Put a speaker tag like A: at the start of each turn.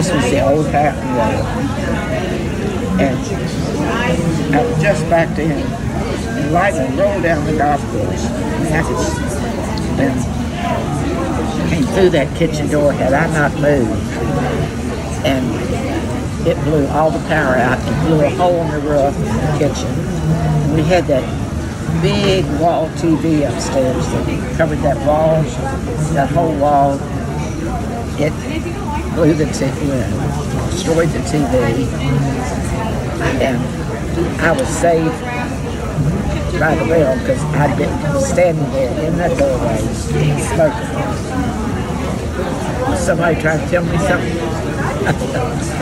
A: this was the old patent road. And I just backed in, and lightning rolled down the golf course. And came through that kitchen door had I not moved. And it blew all the power out and blew a hole in the roof of the kitchen. And we had that big wall TV upstairs that covered that wall, that whole wall. It blew the TV, destroyed the TV, and I was saved by the rail because I'd been standing there in that doorway smoking. Somebody trying to tell me something.